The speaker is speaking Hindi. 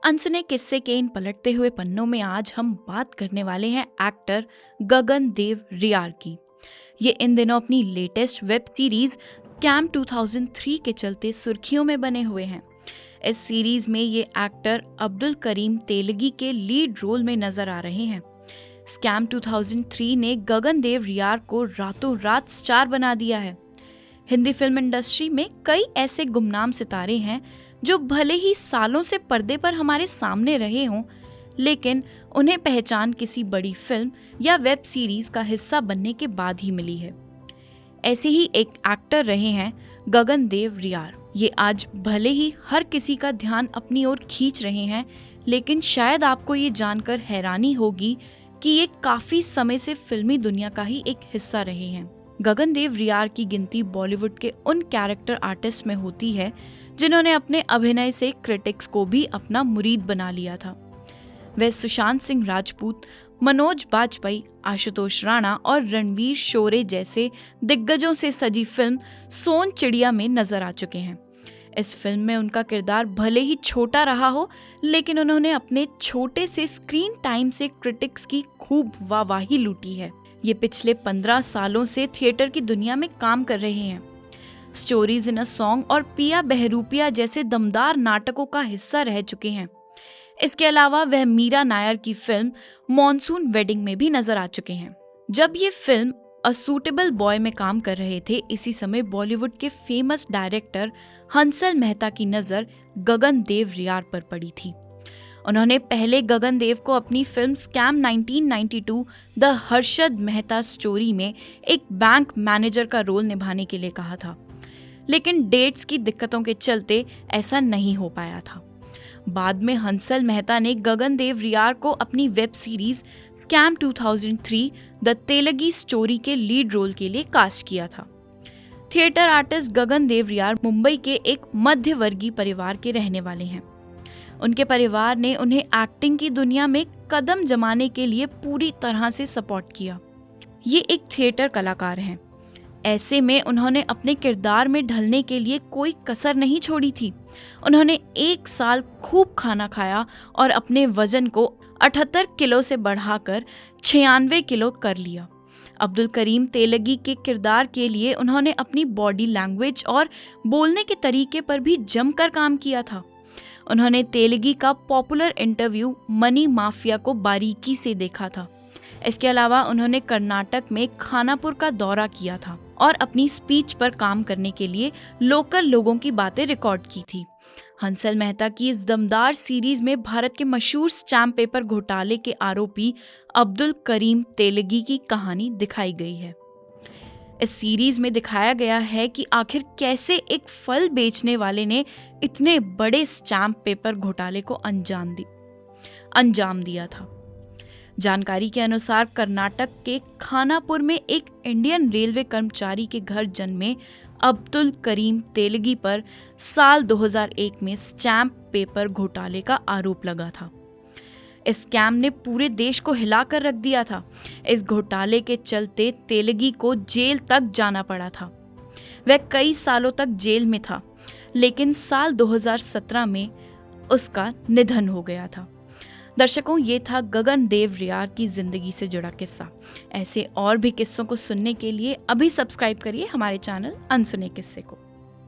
अनसुने किस्से के इन पलटते हुए पन्नों में आज हम बात करने वाले हैं एक्टर गगनदेव रियार की। ये इन दिनों अपनी लेटेस्ट वेब सीरीज स्कैम 2003 के चलते सुर्खियों में बने हुए हैं। इस सीरीज में ये एक्टर अब्दुल करीम तेलगी के लीड रोल में नजर आ रहे हैं। स्कैम 2003 ने गगनदेव रियार को रातों रात स्टार बना दिया है। हिंदी फिल्म इंडस्ट्री में कई ऐसे गुमनाम सितारे हैं जो भले ही सालों से पर्दे पर हमारे सामने रहे हों, लेकिन उन्हें पहचान किसी बड़ी फिल्म या वेब सीरीज का हिस्सा बनने के बाद ही मिली है। ऐसे ही एक एक्टर रहे हैं गगनदेव रियार। ये आज भले ही हर किसी का ध्यान अपनी ओर खींच रहे हैं, लेकिन शायद आपको ये जानकर हैरानी होगी कि ये काफी समय से फिल्मी दुनिया का ही एक हिस्सा रहे हैं। गगनदेव रियार की गिनती बॉलीवुड के उन कैरेक्टर आर्टिस्ट में होती है जिन्होंने अपने अभिनय से क्रिटिक्स को भी अपना मुरीद बना लिया था। वे सुशांत सिंह राजपूत, मनोज बाजपेयी, आशुतोष राणा और रणवीर शोरे जैसे दिग्गजों से सजी फिल्म सोन चिड़िया में नजर आ चुके हैं। इस फिल्म में उनका किरदार भले ही छोटा रहा हो, लेकिन उन्होंने अपने छोटे से स्क्रीन टाइम से क्रिटिक्स की खूब वाहवाही लूटी है। ये पिछले 15 सालों से थिएटर की दुनिया में काम कर रहे हैं। स्टोरीज इन अ सॉन्ग और पिया बहरूपिया जैसे दमदार नाटकों का हिस्सा रह चुके हैं। इसके अलावा वह मीरा नायर की फिल्म मॉनसून वेडिंग में भी नजर आ चुके हैं। जब ये फिल्म अ सूटेबल बॉय में काम कर रहे थे, इसी समय बॉलीवुड के फेमस डायरेक्टर हंसल मेहता की नजर गगनदेव रियार पर पड़ी थी। उन्होंने पहले गगनदेव को अपनी film scam 1992 the Harshad Mehta story में एक बैंक मैनेजर का रोल निभाने के लिए कहा था, लेकिन डेट्स की दिक्कतों के चलते ऐसा नहीं हो पाया था। बाद में हंसल मेहता ने गगनदेव रियार को अपनी web series scam 2003 the Telgi story के लीड रोल के लिए कास्ट किया था। थिएटर आर्टिस्ट गगनदेव रियार मुंबई के एक मध्य वर्गीय परिवार के रहने वाले हैं। उनके परिवार ने उन्हें एक्टिंग की दुनिया में कदम जमाने के लिए पूरी तरह से सपोर्ट किया। ये एक थिएटर कलाकार हैं। ऐसे में उन्होंने अपने किरदार में ढलने के लिए कोई कसर नहीं छोड़ी थी। उन्होंने 1 साल खूब खाना खाया और अपने वजन को 78 किलो से बढ़ाकर 96 किलो कर लिया। अब्दुल करीम तेलगी के किरदार के लिए उन्होंने अपनी बॉडी लैंग्वेज और बोलने के तरीके पर भी जमकर काम किया था। उन्होंने तेलगी का पॉपुलर इंटरव्यू मनी माफिया को बारीकी से देखा था। इसके अलावा उन्होंने कर्नाटक में खानापुर का दौरा किया था और अपनी स्पीच पर काम करने के लिए लोकल लोगों की बातें रिकॉर्ड की थी। हंसल मेहता की इस दमदार सीरीज में भारत के मशहूर स्टैम्प पेपर घोटाले के आरोपी अब्दुल करीम तेलगी की कहानी दिखाई गई है। इस सीरीज में दिखाया गया है कि आखिर कैसे एक फल बेचने वाले ने इतने बड़े स्टैम्प पेपर घोटाले को अंजाम दिया था। जानकारी के अनुसार कर्नाटक के खानापुर में एक इंडियन रेलवे कर्मचारी के घर जन्मे अब्दुल करीम तेलगी पर साल 2001 में स्टैम्प पेपर घोटाले का आरोप लगा था। इस स्कैम ने पूरे देश को हिलाकर रख दिया था। इस घोटाले के चलते तेलगी को जेल तक जाना पड़ा था। वह कई सालों तक जेल में था, लेकिन साल 2017 में उसका निधन हो गया था। दर्शकों, ये था गगनदेव रियार की जिंदगी से जुड़ा किस्सा। ऐसे और भी किस्सों को सुनने के लिए अभी सब्सक्राइब करिए हमारे चैनल अनसुने किस्से को।